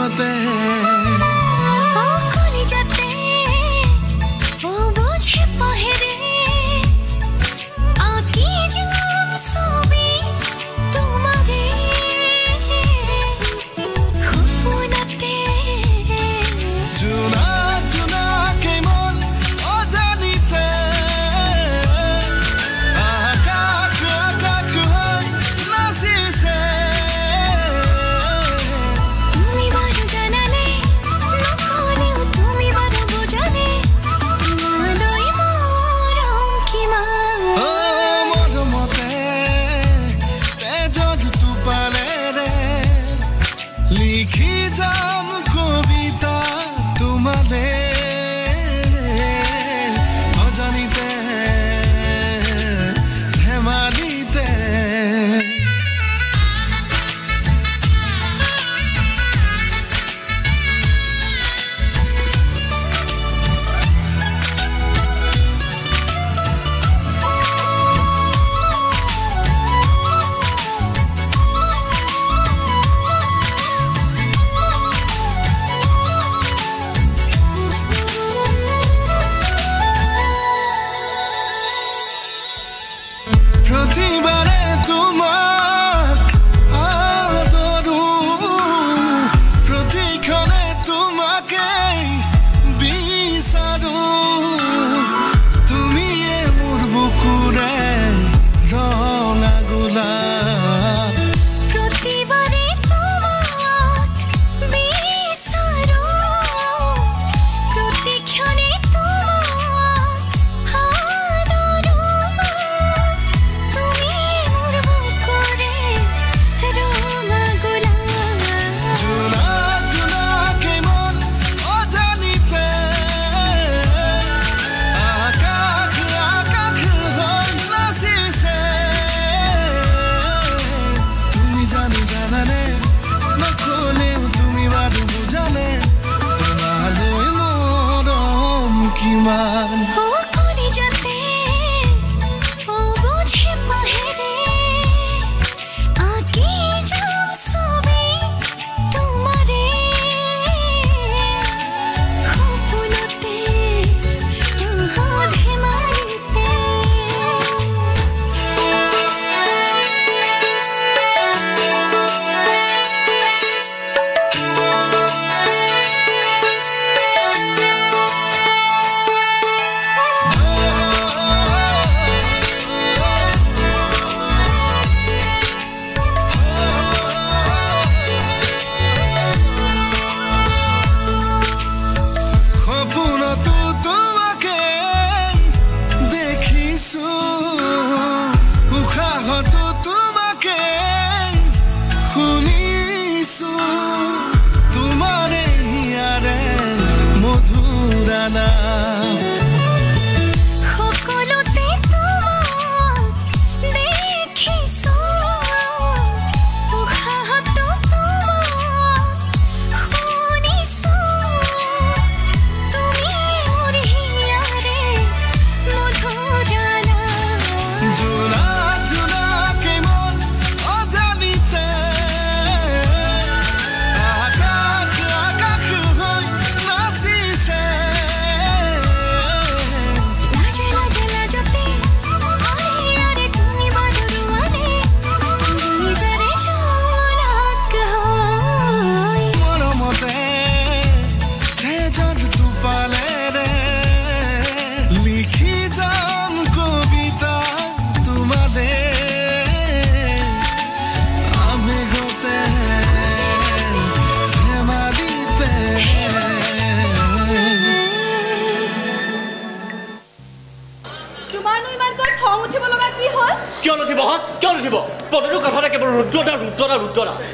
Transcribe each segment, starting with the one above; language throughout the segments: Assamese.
গতে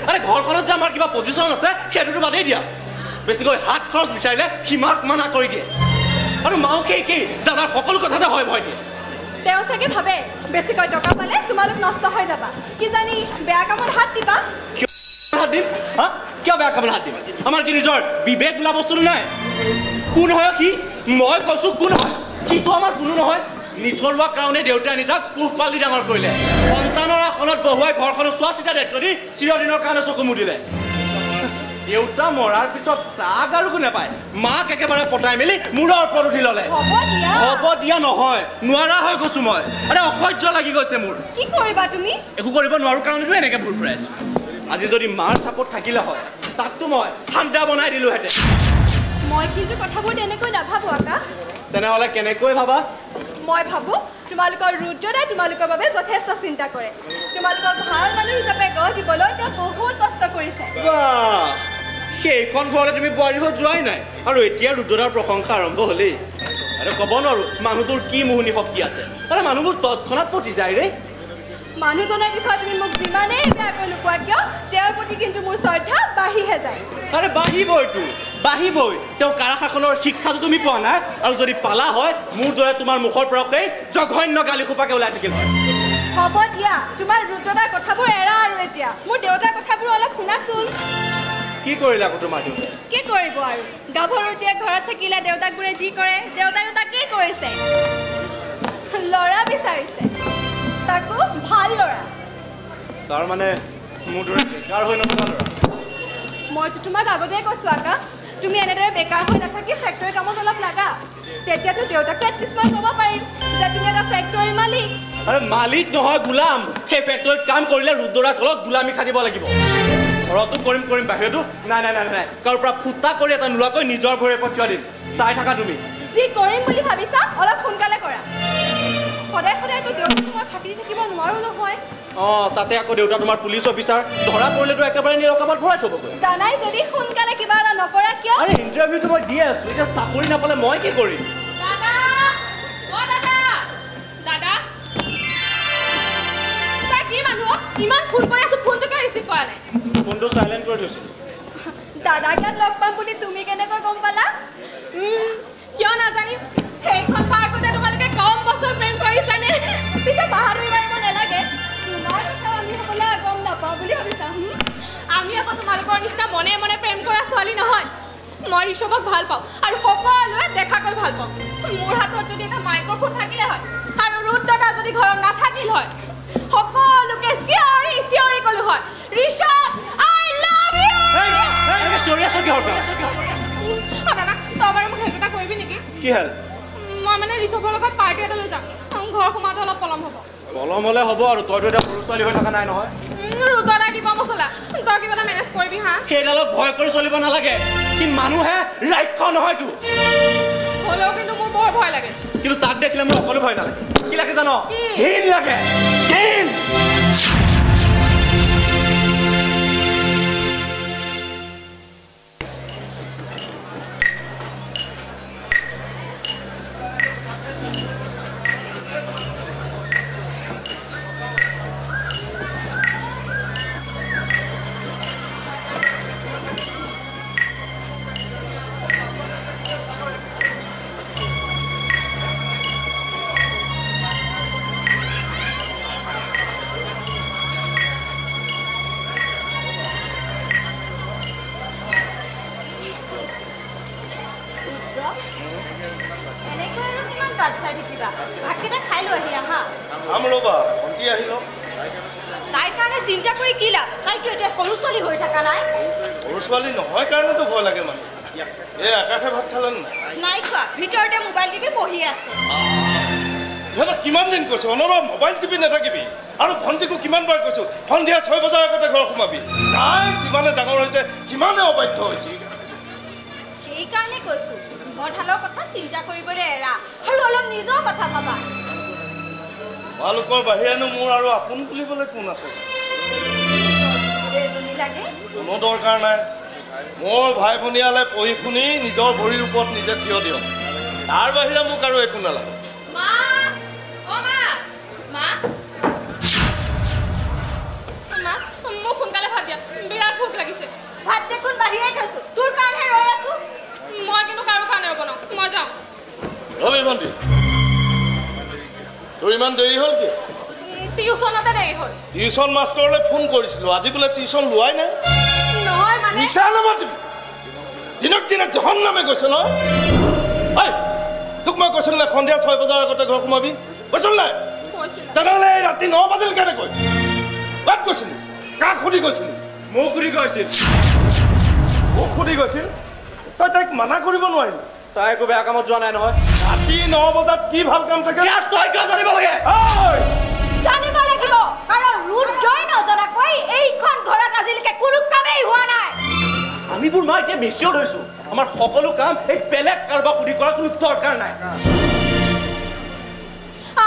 আৰে ঘৰখনত যে আমাৰ কিবা পজিশন আছে সেইটোতো বাদেই দিয়া বেছিকৈ হাত খৰচ বিচাৰিলে সীমাক মানা কৰি দিয়ে আৰু মাওকে কি দাদাৰ সকলো কথাতে হয় ভয় দিয়ে তেওঁ চাগে ভাবে বেছিকৈ টকা পালে তোমালোক নষ্ট হৈ যাবা কি জানি বেয়া কামত হাত দিবা হাত দিম হা কিয় বেয়া কামত হাত দিম আমাৰ কি নিজৰ বিবেক বোলা বস্তুটো নাই কোন হয় কি মই কৈছো কোন হয় কিটো আমাৰ কোনো নহয় নিথৰুৱা কাৰণে দেউতাই আনি তাক পোহপালি ডাঙৰ কৰিলে সন্তানৰ আসনত বহুৱাই ঘৰখনৰ চোৱা চিতা দায়িত্ব দি চিৰদিনৰ কাৰণে চকু মুদিলে দেউতা মৰাৰ পিছত তাক আৰু কোনে পায় মাক একেবাৰে পটাই মেলি মূৰৰ ওপৰত উঠি ল'লে হ'ব দিয়া নহয় নোৱাৰা হৈ গৈছো মই আৰে অসহ্য লাগি গৈছে মোৰ কি কৰিবা তুমি একো কৰিব নোৱাৰো কাৰণেতো এনেকৈ ভুল ফুৰাই আছো আজি যদি মাৰ চাপত থাকিলে হয় তাকতো মই ঠাণ্ডা বনাই দিলোহেঁতেন মই কিন্তু কথাবোৰ তেনেকৈ নাভাবো আকা তেনেহ'লে কেনেকৈ ভাবা মই ভাবো তোমালোকৰ ৰুদ্ৰদাই তোমালোকৰ বাবে যথেষ্ট চিন্তা কৰে তোমালোকৰ ভাল মানুহ হিচাপে গঢ় দিবলৈ তেওঁ বহুত কষ্ট কৰিছে সেইখন ঘৰতে তুমি বোৱাৰী হৈ যোৱাই নাই আৰু এতিয়া ৰুদ্ৰদাৰ প্ৰশংসা আৰম্ভ হ'লেই আৰু ক'ব নোৱাৰো মানুহটোৰ কি মোহনী শক্তি আছে আৰু মানুহবোৰ তৎক্ষণাত পতি যায় ৰে মানুহজনৰ বিষয়ে তুমি মোক যিমানেই বেয়াকৈ নোকোৱা কিয় তেওঁৰ প্ৰতি কিন্তু মোৰ শ্ৰদ্ধা বাঢ়িহে যায় আৰে বাঢ়িবইতো বাঢ়িবই তেওঁ কাৰা শাসনৰ শিক্ষাটো তুমি পোৱা নাই আৰু যদি পালা হয় মোৰ দৰে তোমাৰ মুখৰ পৰা সেই জঘন্য গালি সোপাকে ওলাই থাকিল হয় হ'ব দিয়া তোমাৰ ৰুদ্ৰদাৰ কথাবোৰ এৰা আৰু এতিয়া মোৰ দেউতাৰ কথাবোৰ অলপ শুনাচোন কি কৰিলে আকৌ তোমাৰ দেউতাই কি কৰিব আৰু গাভৰু জীয়েক ঘৰত থাকিলে দেউতাকবোৰে যি কৰে দেউতায়ো তাকেই কৰিছে ল'ৰা বিচাৰিছে তাকো ভাল ল'ৰা তাৰমানে মোৰ দৰে বেকাৰ হৈ নথকা ল'ৰা মইতো তোমাক আগতেই কৈছোঁ আকা তুমি এনেদৰে বেকাৰ হৈ নাথাকি ফেক্টৰী কামত অলপ লাগা তেতিয়াতো দেউতাকে এটলিষ্ট মই ক'ব পাৰিম যে তুমি এটা ফেক্টৰীৰ মালিক আৰে মালিক নহয় গোলাম সেই ফেক্টৰীত কাম কৰিলে ৰুদ্ৰদাৰ তলত গোলামী খাটিব লাগিব ঘৰতো কৰিম বাহিৰতো নাই কাৰোৰ পৰা ফুটা কৰি এটা নোলোৱাকৈ নিজৰ ভৰিৰে পঠিওৱা দিম চাই থাকা তুমি যি কৰিম বুলি ভাবিছা অলপ সোনকালে কৰা সদায় সদায়তো দেউতাক মই ফাটি থাকিব নোৱাৰো নহয় তাতে আকৌ দেউতা তোমাৰ পুলিচ অফিচাৰ ধৰা পৰিলেতো একেবাৰে নিৰকামত ভৰাই থ'বগৈ জানাই যদি সোনকালে কিবা এটা নকৰা কিয় আৰে ইণ্টাৰভিউটো মই দি আছো এতিয়া চাকৰি নাপালে মই কি কৰিম ইমান ফোন কৰি আছো ফোনটো কিয় ৰিচিভ কৰা নাই ফোনটো চাইলেণ্ট কৰি থৈছো দাদাক ইয়াত লগ পাম বুলি তুমি কেনেকৈ গম পালা কিয় নাজানিম সেইখন পাৰ্কতে তোমালোকে কম বছৰ প্ৰেম কৰিছানে পিছে বাহাদুৰি মাৰিব নালাগে তোমাৰ কথা আমি সকলোৱে গম নাপাওঁ বুলি ভাবিছা আমি আকৌ তোমালোকৰ নিচিনা মনে মনে প্ৰেম কৰা ছোৱালী নহয় মই ঋষভক ভাল পাওঁ আৰু সকলোৱে দেখাকৈ ভাল পাওঁ মোৰ হাতত যদি এটা মাইক্ৰফোন থাকিলে হয় আৰু ৰুদ্ৰদা যদি ঘৰত নাথাকিল হয় সকলোকে চিঞৰি ক'লো হয় ঋষভ আই লাভ ইউ দাদা তই বাৰু মোক হেল্প এটা কৰিবি নেকি কি হ'ল মই মানে ঋষভৰ লগত পাৰ্টি এটা লৈ যাম ঘৰ সোমাওঁতে অলপ পলম হ'ব পলম হ'লে হ'ব আৰু তইতো এতিয়া সৰু ছোৱালী হৈ থকা নাই নহয় ৰুদ্ৰদাই দিব মছলা তই কিবা এটা মেনেজ কৰিবি হা সেইডালক ভয় কৰি চলিব নালাগে সি মানুহে ৰাক্ষস নহয়তো হ'লেও কিন্তু মোৰ বৰ ভয় লাগে কিন্তু তাক দেখিলে মোৰ অকলো ভয় নালাগে কি লাগে জানো ঘিণ লাগে ঘিণ চিন্তা কৰি কি লাভ তাইতো এতিয়া সৰু ছোৱালী হৈ থকা নাই সৰু ছোৱালী নহয় কাৰণেতো ভয় লাগে মানে এই আকাশে ভাত খালে নাই খোৱা ভিতৰতে মোবাইল টিপি বহি আছে সিহঁতক কিমান দিন কৈছো অনবৰত মোবাইল টিপি নাথাকিবি আৰু ভণ্টিকো কিমানবাৰ কৈছো সন্ধিয়া 6 বজাৰ আগতে ঘৰ সোমাবি তাই যিমানে ডাঙৰ হৈছে সিমানে অবাধ্য হৈছে সেইকাৰণে কৈছো মই ঢালৰ কথা চিন্তা কৰিবলৈ এৰা আৰু অলপ নিজৰ কথা ভাবা তোমালোকৰ বাহিৰেনো মোৰ আৰু আপোন বুলিবলৈ কোন আছে কোনো দৰকাৰ নাই মোৰ ভাই ভনীয়ালে পঢ়ি শুনি নিজৰ ভৰিৰ ওপৰত নিজে থিয় দিয়ক তাৰ বাহিৰে মোক আৰু একো নালাগে মোক সোনকালে ভাত দিয়া বিৰাট ভোক লাগিছে ভাত দেখোন বাহিৰে খাইছো তোৰ কাৰণেহে ৰৈ আছো মই কিন্তু কাৰো কাৰণে নবনাওঁ মই যাওঁ ৰবি ভণ্টি তোৰ ইমান দেৰি হ'ল কি টিউচনতে দেৰি হ'ল টিউচন মাষ্টৰলৈ ফোন কৰিছিলোঁ আজি বোলে টিউচন লোৱাই নাই নহয় মানে নিচা নামাতিবি দিনক দিনে জহন নামে গৈছে ন তোক মই কৈছিলোঁ নাই সন্ধিয়া 6 বজাৰ আগতে ঘৰ সোমাবি কৈছিল নাই তেনেহ'লে এই ৰাতি 9 বাজিল কেনেকৈ কাক কৈছিলি কাক সুধি কৈছিলি মোক সুধি কৈছিল মোক সুধি গৈছিল তই তাইক মানা কৰিব নোৱাৰিলি তাই একো বেয়া কামত যোৱা নাই নহয় ৰাতি 9 বজাত কি ভাল কাম থাকে তই কিয় জানিব লাগে জানিব লাগিব কাৰণ ৰুদ্ৰই নজনাকৈ এইখন ঘৰত আজিলৈকে কোনো কামেই হোৱা নাই আমিবোৰ মই এতিয়া মিছিয়ৰ হৈছো আমাৰ সকলো কাম এই বেলেগ কাৰোবাক সুধি কৰাৰ কোনো দৰকাৰ নাই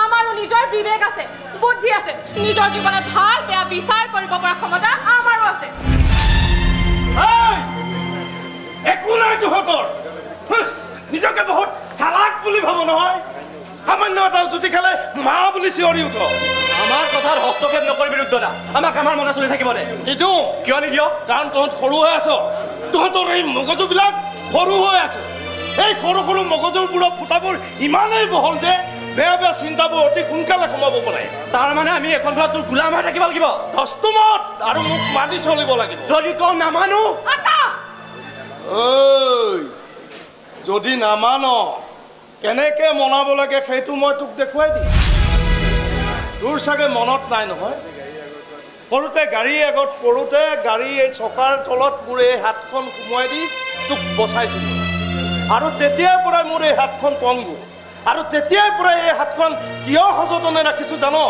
আমাৰো নিজৰ বিবেক আছে বুদ্ধি আছে নিজৰ জীৱনত ভাল বেয়া বিচাৰ কৰিব পৰা ক্ষমতা আমাৰো আছে একো নাই তহঁতৰ নিজকে বহুত চালাক বুলি ভাবো নহয় সামান্য এটা জুতি খালে মা বুলি চিঞৰি উঠ আমাৰ কথাত হস্তক্ষেপ নকৰিবি ৰুদ্ৰদা আমাক আমাৰ মতে চলি থাকিব দে নিদিওঁ কিয় নিদিয় কাৰণ তহঁত সৰু হৈ আছ তহঁতৰ এই মগজুবিলাক সৰু হৈ আছে এই সৰু সৰু মগজুৰবোৰৰ ফুটাবোৰ ইমানেই বহল যে বেয়া বেয়া চিন্তাবোৰ অতি সোনকালে সোমাব পাৰে তাৰ মানে আমি এখন ঘৰত তোৰ গোলাম হৈ থাকিব লাগিব দস্তমত আৰু মোক মানি চলিব লাগিব যদি তই নামানো যদি নামান কেনেকে মনাব লাগে সেইটো মই তোক দেখুৱাই দিম তোৰ চাগে মনত নাই নহয় সৰুতে গাড়ীৰ আগত পৰোঁতে গাড়ী এই চকাৰ তলত মোৰ এই হাতখন সোমোৱাই দি তোক বচাইছিলোঁ আৰু তেতিয়াৰ পৰাই মোৰ এই হাতখন পংগু আৰু তেতিয়াৰ পৰাই এই হাতখন কিয় সযতনে ৰাখিছোঁ জানো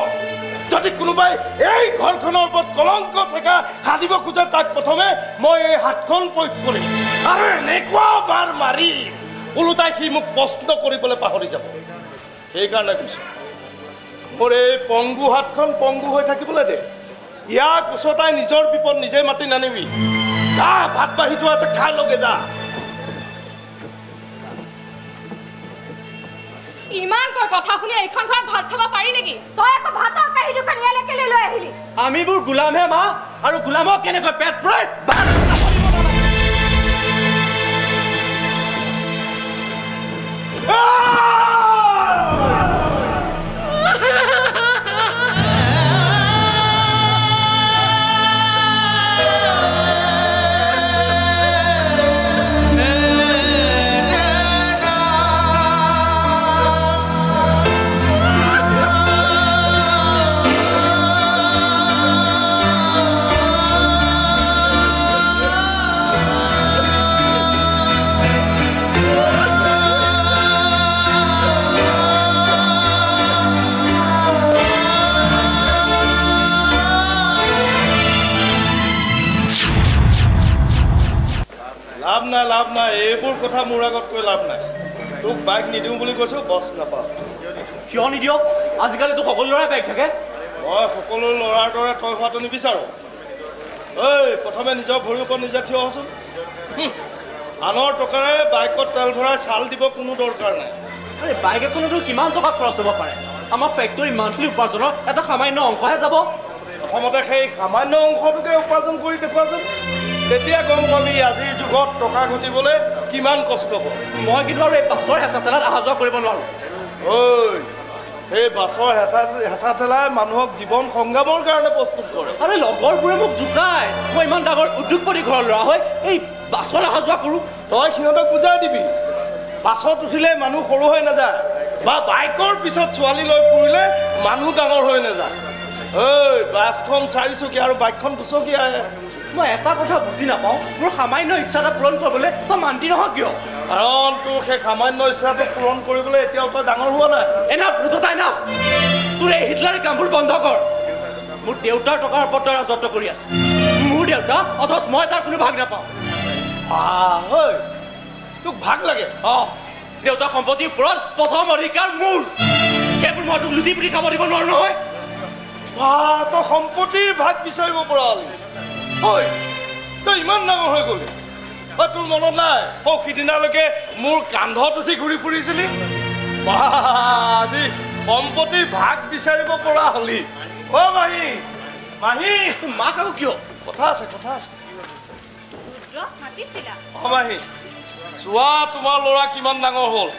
যদি কোনোবাই এই ঘৰখনৰ ওপৰত কলংক থকা সাধিব খোজে তাক প্ৰথমে মই এই হাতখন প্ৰয়োগ কৰিম আৰু এনেকুৱা বাৰ মাৰি ওলোটাই সি মোক প্ৰশ্ন কৰিবলৈ পাহৰি যাব সেইকাৰণে কৈছোঁ মোৰ এই পংগু হাতখন পংগু হৈ থাকিবলৈ দে ইয়াক ওচৰতাই নিজৰ বিপদ নিজে মাতি নানিবি যা ভাত বাঢ়ি থোৱা আছে খাই লগে যা ইমানকৈ কথা শুনি এইখন ঘৰত ভাত খাব পাৰি নেকি তই আকৌ ভাতৰ কাঁহী দুখন ইয়ালৈ কেলৈ লৈ আহিলি আমিবোৰ গোলামহে মা আৰু গোলামক কেনেকৈ পেট পুৰাই লাভ নাই এইবোৰ কথা মোৰ আগত কৈ লাভ নাই তোক বাইক নিদিওঁ বুলি কৈছোঁ বছ নাপাওঁ কিয় নিদিয় আজিকালি তোক সকলো ল'ৰাই বাইক থাকে মই সকলো ল'ৰাৰ দৰে তই হোৱাটো নিবিচাৰোঁ ঐ প্ৰথমে নিজৰ ভৰিৰ ওপৰত নিজে থিয় হচোন আনৰ টকাৰে বাইকত তেল ভৰাই চাল দিব কোনো দৰকাৰ নাই আৰে বাইক এখনতো কিমান টকা খৰচ হ'ব পাৰে আমাৰ ফেক্টৰী মান্থলি উপাৰ্জনৰ এটা সামান্য অংশহে যাব প্ৰথমতে সেই সামান্য অংশটোকে উপাৰ্জন কৰি দেখুৱাচোন তেতিয়া গম পাবি আজিৰ যুগত টকা ঘটিবলৈ কিমান কষ্ট হ'ব মই কিন্তু আৰু এই বাছৰ হেঁচা ঠেলাত অহা যোৱা কৰিব নোৱাৰোঁ ঐ সেই বাছৰ হেঁচা ঠেলাই মানুহক জীৱন সংগ্ৰামৰ কাৰণে প্ৰস্তুত কৰে আৰে লগৰবোৰে মোক জোকাই মই ইমান ডাঙৰ উদ্যোগপতি ঘৰৰ ল'ৰা হৈ এই বাছত অহা যোৱা কৰোঁ তই সিহঁতক বুজাই দিবি বাছত উঠিলে মানুহ সৰু হৈ নাযায় বা বাইকৰ পিছত ছোৱালী লৈ ফুৰিলে মানুহ ডাঙৰ হৈ নাযায় ঐ বাছখন 4 চকীয়া আৰু বাইকখন 2 চকীয়া মই এটা কথা বুজি নাপাওঁ মোৰ সামান্য ইচ্ছা এটা পূৰণ কৰিবলৈ তই মান্তি নহয় কিয় কাৰণ তোৰ সেই সামান্য ইচ্ছাটো পূৰণ কৰিবলৈ এতিয়াও তই ডাঙৰ হোৱা নাই এনাফ ৰুদ্ৰদা এনাফ তোৰ এই হিটলাৰী কামবোৰ বন্ধ কৰ মোৰ দেউতাৰ টকাৰ ওপৰত তই ৰাজত্ব কৰি আছে মোৰ দেউতা অথচ মই তাৰ কোনো ভাগ নাপাওঁ তোক ভাগ লাগে দেউতাৰ সম্পত্তিৰ ওপৰত প্ৰথম অধিকাৰ মোৰ সেইবোৰ মই তোক লুটি পুটি খাব দিব নোৱাৰো নহয় তই সম্পত্তিৰ ভাগ বিচাৰিব পৰা হলি তই ইমান ডাঙৰ হৈ গলি তোৰ মনত নাই সিদিনালৈকে মোৰ কান্ধত উঠি ঘূৰি ফুৰিছিলি আজি সম্পত্তিৰ ভাগ বিচাৰিব পৰা হলি মাহী মাহী মাক আকৌ কিয় কথা আছে মাহী চোৱা তোমাৰ ল'ৰা কিমান ডাঙৰ হ'ল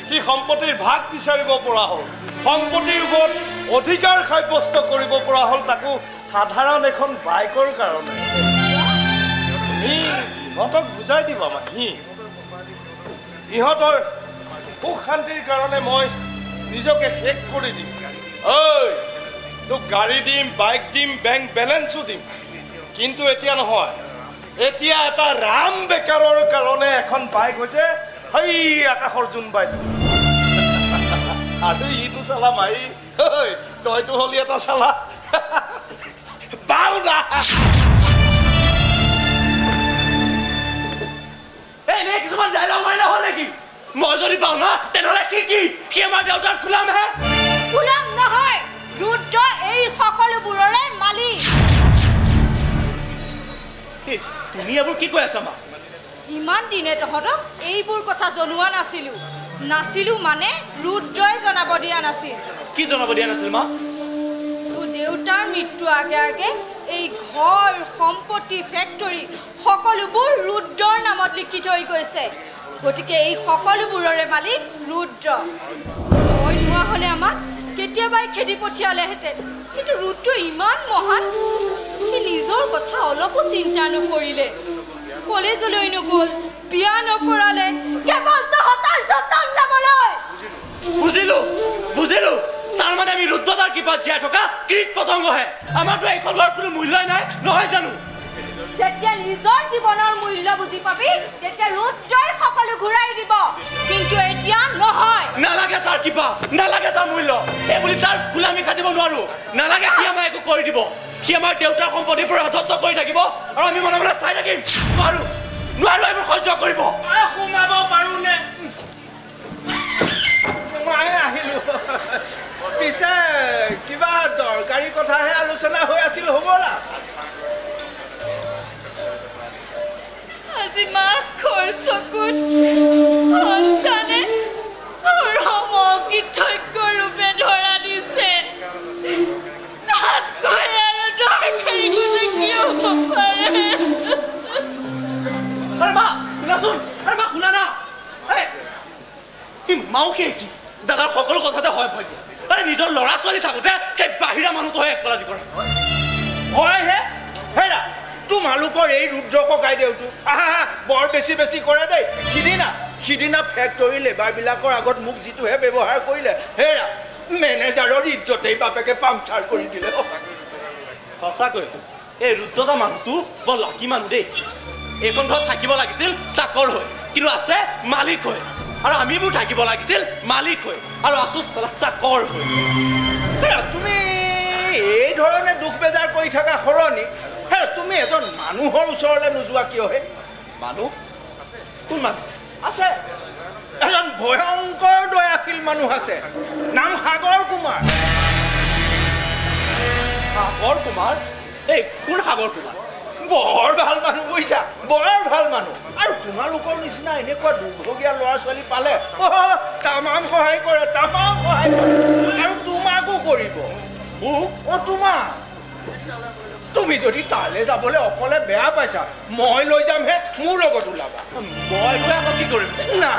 সি সম্পত্তিৰ ভাগ বিচাৰিব পৰা হ'ল সম্পত্তিৰ ওপৰত অধিকাৰ সাব্যস্ত কৰিব পৰা হ'ল তাকো সাধাৰণ এখন বাইকৰ কাৰণে ইহঁতক বুজাই দিবা মাহী ইহঁতৰ সুখ শান্তিৰ কাৰণে মই নিজকে শেষ কৰি দিম তোক গাড়ী দিম বাইক দিম বেংক বেলেঞ্চো দিম কিন্তু এতিয়া নহয় এতিয়া এটা ৰাম বেকাৰৰ কাৰণে এখন বাইক হৈছে সেই আকাশৰ জোন বাইক আৰু ইটো চালা মাই তইতো হলি এটা চালা বাউনা এনে কিছুমান ডাইলগ মাৰিলে হ'ল নেকি মই যদি পাওঁ না তেনেহ'লে কি সি আমাৰ দেউতাৰ গোলাম হে গোলাম নহয় ৰুদ্ৰ এই সকলোবোৰৰে মালিক তুমি এইবোৰ কি কৈ আছা মা ইমান দিনে তহঁতক এইবোৰ কথা জনোৱা নাছিলো মানে ৰুদ্ৰই জনাব দিয়া নাছিল কি জনাব দিয়া নাছিল মা তোৰ দেউতাৰ মৃত্যু আগে এই ঘৰ সম্পত্তি ফেক্টৰী সকলোবোৰ ৰুদ্ৰৰ নামত লিখি থৈ গৈছে গতিকে এই সকলোবোৰৰে মালিক ৰুদ্ৰ মই নোহোৱা হ'লে আমাক কেতিয়াবাই খেদি পঠিয়ালেহেঁতেন কিন্তু ৰুদ্ৰ ইমান মহান সি নিজৰ কথা অলপো চিন্তা নকৰিলে কলেজলৈ নগ'ল বিয়া নকৰালে কেৱল তহঁতৰ যতন ল'বলৈ বুজিলো তাৰমানে আমি ৰুদ্ৰতাৰ কৃপাত জীয়াই থকা কীট পতংগহে আমাৰতো এইখন ঘৰৰ কোনো মূল্যই নাই নহয় জানো যেতিয়া নিজৰ জীৱনৰ মূল্য বুজি পাবি তেতিয়া ৰুদ্ৰই সকলো ঘূৰাই দিব কিন্তু এতিয়া নহয় নালাগে তাৰ কৃপা নালাগে তাৰ মূল্য এই বুলি তাৰ গোলামী খাটিব নোৱাৰো নালাগে সি আমাক একো কৰি দিব সি আমাৰ দেউতাৰ সম্পত্তিৰ পৰা ৰাজত্ব কৰি থাকিব আৰু আমি মনে মনে চাই থাকিম নোৱাৰো এইবোৰ সহ্য কৰিব সোমাব পাৰোনে মই আহিলো পিছে কিবা দৰকাৰী কথাহে আলোচনা হৈ আছিল হ'বলা আজি মাকৰ চকুত সন্তানে চৰমক কৃতজ্ঞ ৰূপে ধৰা দিছে তাতকৈ আৰু দৰকাৰী কথা কি হ'ব পাৰে মা শুনাচোন মা শুনা না মাউসে কি দাদাৰ সকলো কথাতে হয় ভয় দিয়ে নিজৰ ল'ৰা ছোৱালী থাকোঁতে সেই বাহিৰা মানুহটোহে একপলাজি কৰে হয় হে হেৰা তোমালোকৰ এই ৰুদ্ৰ ককাই দেউতো বৰ বেছি কৰে দেই সিদিনা ফেক্টৰী লেবাৰবিলাকৰ আগত মোক যিটোহে ব্যৱহাৰ কৰিলে হেৰা মেনেজাৰৰ ইজ্জতেই বাপেকে পাংচাৰ কৰি দিলে সঁচাকৈ এই ৰুদ্ৰতা মানুহটো বৰ লাকি মানুহ দেই এইখন ঘৰত থাকিব লাগিছিল চাকৰ হৈ কিন্তু আছে মালিক হৈ আৰু আমিবোৰ থাকিব লাগিছিল মালিক হৈ আৰু আছো চাকৰ হৈ তুমি এই ধৰণে দুখ বেজাৰ কৰি থকা সলনি তুমি এজন মানুহৰ ওচৰলৈ নোযোৱা কিয় হে মানুহ কোন মানুহ আছে এজন ভয়ংকৰ দয়াশীল মানুহ আছে নাম সাগৰ কুমাৰ এই কোন সাগৰ কুমাৰ বৰ ভাল মানুহ বুজিছা বৰ ভাল মানুহ আৰু তোমালোকৰ নিচিনা এনেকুৱা দুৰ্ভগীয়া ল'ৰা ছোৱালী পালে তামাম সহায় কৰে আৰু তোমাকো কৰিব তোমাক তুমি যদি তালৈ যাবলৈ অকলে বেয়া পাইছা মই লৈ যামহে মোৰ লগত ওলাবা মই কি কৰিম না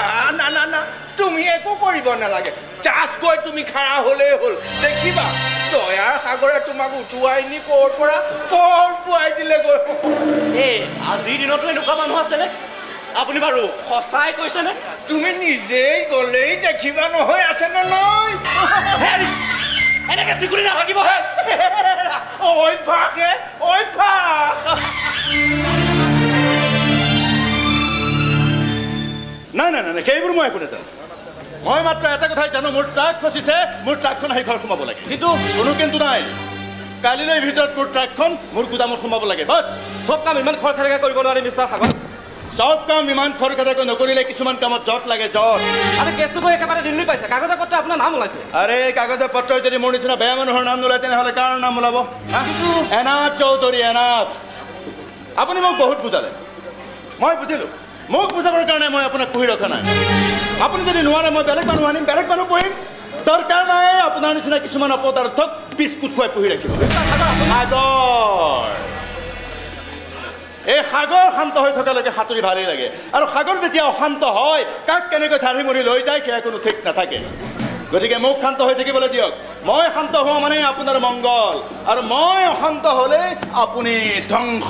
তুমি একো কৰিব নালাগে জাষ্ট গৈ তুমি খাৰা হ'লেই হ'ল দেখিবা দয়াৰ সাগৰে তোমাক উটুৱাই নি ক'ৰ পৰা ক'ৰ পোৱাই দিলেগৈ আজিৰ দিনতো এনেকুৱা মানুহ আছেনে আপুনি বাৰু সঁচাই কৈছেনে তুমি নিজেই গ'লেই দেখিবা নহয় আছেনে নহয় এনেকে চিকুৰি নাথাকিবহে অভ্যাস নাই সেইবোৰ মই একো নাজানো মই মাত্ৰ এটা কথাই জানো মোৰ ট্ৰাক ফচিছে মোৰ ট্ৰাকখন আহি ঘৰ সোমাব লাগে কিন্তু কোনো কিন্তু নাই কালিলৈ ভিতৰত মোৰ ট্ৰাকখন মোৰ গুদামত সোমাব লাগে বাছ চব কাম ইমান খৰখেৰেকৈ কৰিব নোৱাৰি মিষ্টাৰ সাগৰ চব কাম ইমান খৰখেৰেকৈ নকৰিলে কিছুমান কামত জট লাগে জট আৰু কেছটো গৈ একেবাৰে দিল্লী পাইছে কাগজে পত্ৰ আপোনাৰ নাম ওলাইছে আৰে কাগজে পত্ৰ যদি মোৰ নিচিনা বেয়া মানুহৰ নাম নোলায় তেনেহ'লে কাৰ নাম ওলাব এনাথ চৌধুৰী এনাথ আপুনি মোক বহুত বুজালে মই বুজিলোঁ মোক বুজাবৰ কাৰণে মই আপোনাক পুহি ৰখা নাই আপুনি যদি নোৱাৰে মই বেলেগ মানুহ আনিম বেলেগ মানুহ পুহিম দৰকাৰ নাই আপোনাৰ নিচিনা কিছুমান অপদাৰ্থক বিস্কুট খুৱাই পুহি ৰাখিব সাগৰ এই সাগৰ শান্ত হৈ থকালৈকে সাঁতুৰি ভালেই লাগে আৰু সাগৰ যেতিয়া অশান্ত হয় কাক কেনেকৈ ধাৰি মৰি লৈ যায় সেয়া কোনো ঠিক নাথাকে গতিকে মোক শান্ত হৈ থাকিবলৈ দিয়ক মই শান্ত হোৱা মানে আপোনাৰ মংগল আৰু মই অশান্ত হ'লে আপুনি ধ্বংস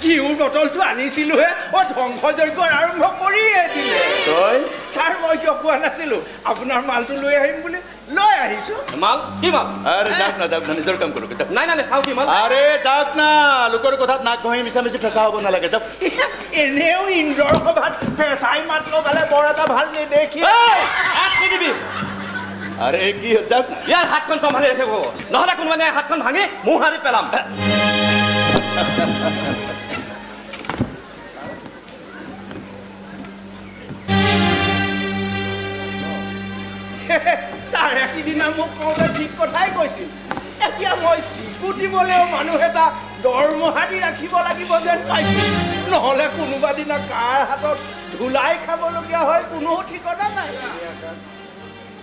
ঘিউৰ বটলটো আনিছিলোহে ধ্বংসযজ্ঞ আৰম্ভ কৰিয়ে দিলে তই ছাৰ মই কিয় কোৱা নাছিলোঁ আপোনাৰ মালটো লৈ আহিম বুলি লৈ আহিছো মাল কি মাল আৰে যাওক না নিজৰ কাম কৰক যাওক নাই নাই নাই চাওঁ কি মাল আৰে যাওক না লোকৰ কথাত নাক ঘঁহি মিছামিছি ফেঁচা হ'ব নালাগে যাওক এনেও ইন্দ্ৰৰ সভাত ফেঁচাই মাত লগালে বৰ এটা ভাল নেদেখি হাত নিদিবি আৰে কি হ'ল যাওক না ইয়াৰ হাতখন চম্ভালি ৰাখিব নহ'লে কোনোবাই হাতখন ভাঙি মোৰ হাৰি পেলাম ছাৰে সিদিনা মোক কওঁতে ঠিক কথাই কৈছিল এতিয়া মই চিকু দিবলৈও মানুহ এটা দৰমহা দি ৰাখিব লাগিব যেন পাইছোঁ নহ'লে কোনোবা দিনা কাৰ হাতত ধুলাই খাবলগীয়া হয় কোনো ঠিকনা নাই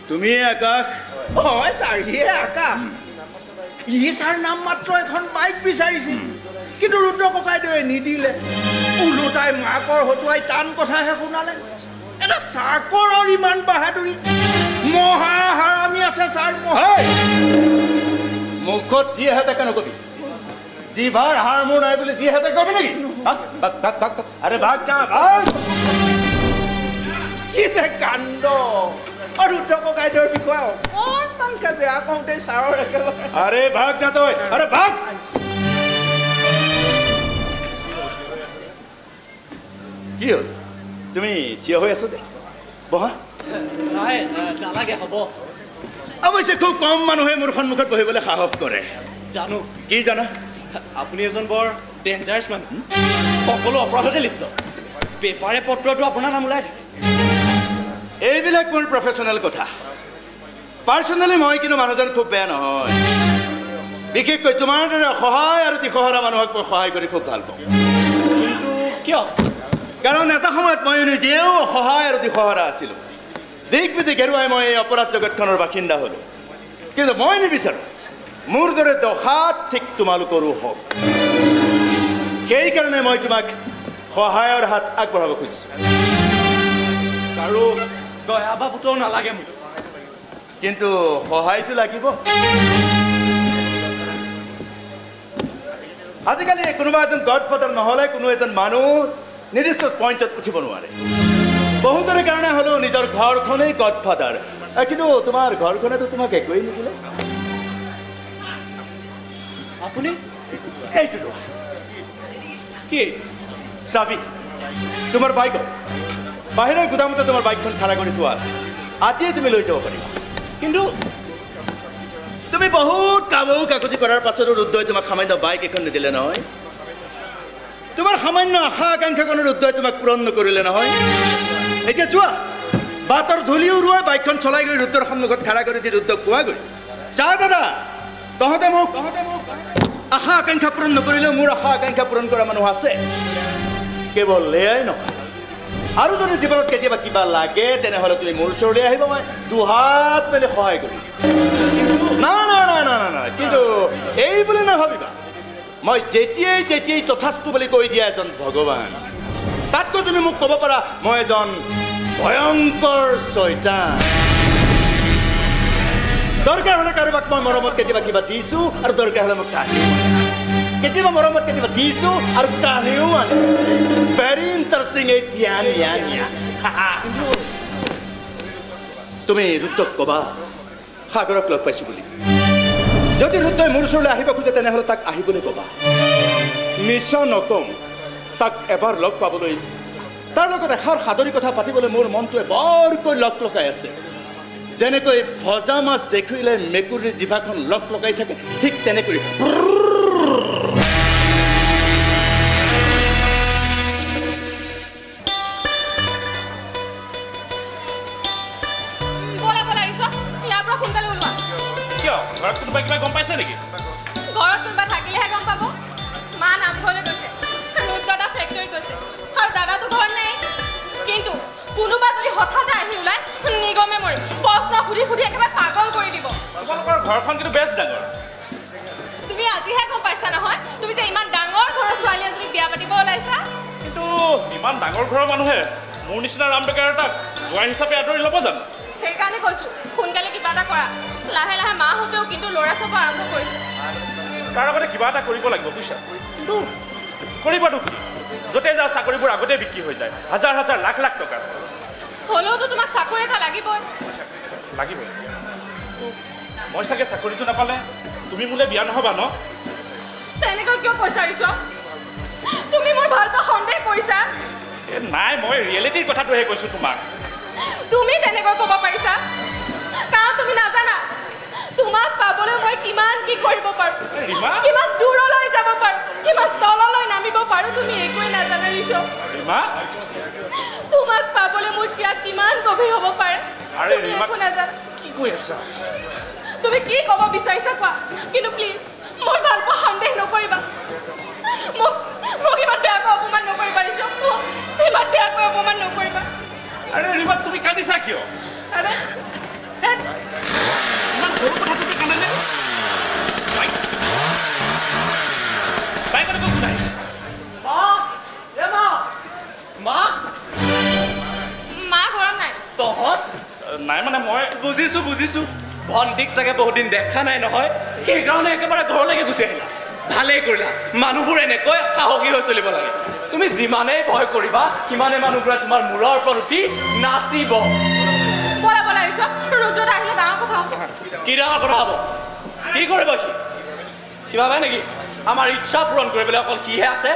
তুমি আকাশ হয় ছাৰ ইয়ে আকাশ ই ছাৰ নাম মাত্ৰ এখন বাইক বিচাৰিছিল কিন্তু ৰুদ্ৰ ককাইদেৱে নিদিলে ওলোটাই মাকৰ হতুৱাই টান কথাহে শুনালে এটা চাকৰৰ ইমান বাহাদুৰি মহা হাৰামি আছে ছাৰ মুখত যি হেতে কেন কবি জিভাৰ হাৰ মোৰ নাই বুলি যি হেতে কবি নেকি আৰে ভাগ যা ভাগ কি যে কাণ্ড ৰুদ্ৰ ককাইদেউৰ বিষয়ে অকণমানকে বেয়া কওঁতে ছাৰৰ একেবাৰে আরে ভাগ যা তই আরে ভাগ কি হ'ল তুমি থিয় হৈ আছো যে বহা নাই নালাগে হ'ব অৱশ্যে খুব কম মানুহে মোৰ সন্মুখত বহিবলৈ সাহস কৰে জানো কি জানা আপুনি এজন বৰ ডেঞ্জাৰাছ মানুহ সকলো অপৰাধতে লিপ্ত পেপাৰে পত্ৰটো আপোনাৰ নাম ওলাই থাকে এইবিলাক মোৰ প্ৰফেশ্যনেল কথা পাৰ্চনেলি মই কিন্তু মানুহজন খুব বেয়া নহয় বিশেষকৈ তোমাৰ দৰে সহায় আৰু দিশহৰা মানুহক মই সহায় কৰি খুব ভাল পাওঁ কিন্তু কিয় কাৰণ এটা সময়ত মই নিজেও সহায় আৰু দিশহৰা আছিলোঁ দিশ বিদিশ হেৰুৱাই মই এই অপৰাধ জগতখনৰ বাসিন্দা হ'লোঁ কিন্তু মই নিবিচাৰোঁ মোৰ দৰে দশাত ঠিক তোমালোকৰো হওক সেইকাৰণে মই তোমাক সহায়ৰ হাত আগবঢ়াব খুজিছোঁ আৰু দয়া বা পুতৌ নালাগে মোক কিন্তু সহায়টো লাগিব আজিকালি কোনোবা এজন গডফাদাৰ নহ'লে কোনো এজন মানুহ নিৰ্দিষ্ট পইণ্টত উঠিব নোৱাৰে বহুতৰে কাৰণে হ'লেও নিজৰ ঘৰখনেই গডফাদাৰ কিন্তু তোমাৰ ঘৰখনেতো তোমাক একোৱেই নিদিলে আপুনি এইটো কি চাবি তোমাৰ বাইকত বাহিৰৰ গুদামতে তোমাৰ বাইকখন খাৰা কৰি থোৱা আছে আজিয়ে তুমি লৈ যাব পাৰিবা কিন্তু তুমি বহুত কামৌ কাকতি কৰাৰ পাছতো ৰুদ্ৰই তোমাক সামান্য বাইক এখন নিদিলে নহয় তোমাৰ সামান্য আশা আকাংক্ষাখনৰ ৰুদ্ৰই তোমাক পূৰণ নকৰিলে নহয় এতিয়া চোৱা বাটৰ ধূলি উৰুৱাই বাইকখন চলাই গৈ ৰুদ্ৰৰ সন্মুখত খাৰা কৰি দি ৰুদ্ৰক কোৱা গৈ চা দাদা তহঁতে মোক আশা আকাংক্ষা পূৰণ নকৰিলেও মোৰ আশা আকাংক্ষা পূৰণ কৰা মানুহ আছে কেৱল এয়াই নহয় আৰু যদি জীৱনত কেতিয়াবা কিবা লাগে তেনেহ'লে তুমি মোৰ ওচৰলৈ আহিবা মই দুহাত মেলি সহায় কৰিম না না না না না না কিন্তু এই বুলি নাভাবিবা মই যেতিয়াই তথাস্তু বুলি কৈ দিয়া এজন ভগৱান তাতকৈ তুমি মোক ক'ব পাৰা মই এজন ভয়ংকৰ শয়তান দৰকাৰ হ'লে কাৰোবাক মই মৰমত কেতিয়াবা কিবা দিছোঁ আৰু দৰকাৰ হ'লে মোক কাহিও কেতিয়াবা মৰমত কেতিয়াবা দিছোঁ আৰু কাহিও আনিছোঁ ভেৰি ইণ্টাৰেষ্টিং এই তিয়া তুমি ৰুদ্ৰক ক'বা সাগৰক লগ পাইছোঁ বুলি যদি ৰুদ্ৰই মোৰ ওচৰলৈ আহিব খোজে তেনেহ'লে তাক আহিবলৈ ক'বা মিছা নকওঁ তাক এবাৰ লগ পাবলৈ তাৰ লগত এষাৰ সাদৰী কথা পাতিবলৈ মোৰ মনটোৱে বৰকৈ লগ লগাই আছে যেনেকৈ ভজা মাছ দেখিলে মেকুৰীৰ জিভাখন লগ লগাই থাকে ঠিক তেনেকৈ ঘৰত কোনোবাই কিবা গম পাইছে নেকি ঘৰত কোনোবা থাকিলেহে গম পাব মা নামঘৰলৈ গৈছে ৰুদ্ৰদা ফেক্টৰীত গৈছে আৰু দাদাটো ঘৰত নাই কিন্তু কোনোবা যদি হঠাতে আহি ওলাই নিগমে মৰি প্ৰশ্ন সুধি একেবাৰে পাগল কৰি দিব তোমালোকৰ ঘৰখন কিন্তু বেছ ডাঙৰ তুমি আজিহে গম পাইছা নহয় তুমি যে ইমান ডাঙৰ ঘৰৰ ছোৱালী এজনীক বিয়া পাতিব ওলাইছা কিন্তু ইমান ডাঙৰ ঘৰৰ মানুহে মোৰ নিচিনা ৰাম ডেকাৰ এটাক জোৱাই হিচাপে আদৰি ল'ব জানো সেইকাৰণে কৈছোঁ সোনকালে কিবা এটা কৰা লাহে লাহে মাহঁতেও কিন্তু ল'ৰা চাব আৰম্ভ কৰিছে তাৰ আগতে কিবা এটা কৰিব লাগিব বুজিছা কিন্তু কৰিবতো কি য'তে যা চাকৰিবোৰ আগতে বিক্ৰী হৈ যায় হাজাৰ হাজাৰ লাখ লাখ টকা হ'লেওতো তোমাক চাকৰি এটা লাগিবই লাগিবই কিন্তু মই চাগে চাকৰিটো নাপালে তুমি মোলে বিয়া নহবা ন তেনেকৈ কিয় কৈছা ঋষভ তুমি মোৰ ভাল পোৱা সন্দেহ কৰিছা নাই মই ৰিয়েলিটিৰ কথাটোহে কৈছো তোমাক তুমি তেনেকৈ ক'ব পাৰিছা কাৰণ তুমি নাজানা তোমাক পাবলৈ মই কিমান কি কৰিব পাৰো কিমান দূৰলৈ যাব পাৰো কিমান তললৈ নামিব পাৰো তুমি একোৱে নাজানা ঋষভ তোমাক পাবলৈ মোৰ ত্যাগ কিমান গভীৰ হ'ব পাৰে তুমি একো নাজানা কি কৈ আছা তুমি কি ক'ব বিচাৰিছা কোৱা কিন্তু প্লিজ মই ভাল পোৱা সন্দেহ নকৰিবা মোক ইমান বেয়াকৈ অপমান নকৰিবা ঋষভ ইমান বেয়াকৈ অপমান নকৰিবা আৰে ৰিমা তুমি কান্দিছা কিয় আৰে ইমান সৰু কথাটোতে কান্দেনে তাই কাৰণে কৈছো নাই মা ঘৰত নাই তহঁত নাই মানে মই বুজিছো ভণ্টিক চাগে বহুত দিন দেখা নাই নহয় সেইকাৰণে একেবাৰে ঘৰলৈকে গুচি আহিলা ভালেই কৰিলা মানুহবোৰ এনেকৈ সাহসী হৈ চলিব লাগে তুমি যিমানেই ভয় কৰিবা সিমানে মানুহবোৰে তোমাৰ মূৰৰ ওপৰত উঠি নাচিব বলা ঋষভ ৰুদ্ৰত আহিলে ডাঙৰ কথা হ'ব কি ডাঙৰ কথা হ'ব কি কৰিব সি ভাবে নেকি আমাৰ ইচ্ছা পূৰণ কৰিবলৈ অকল সিহে আছে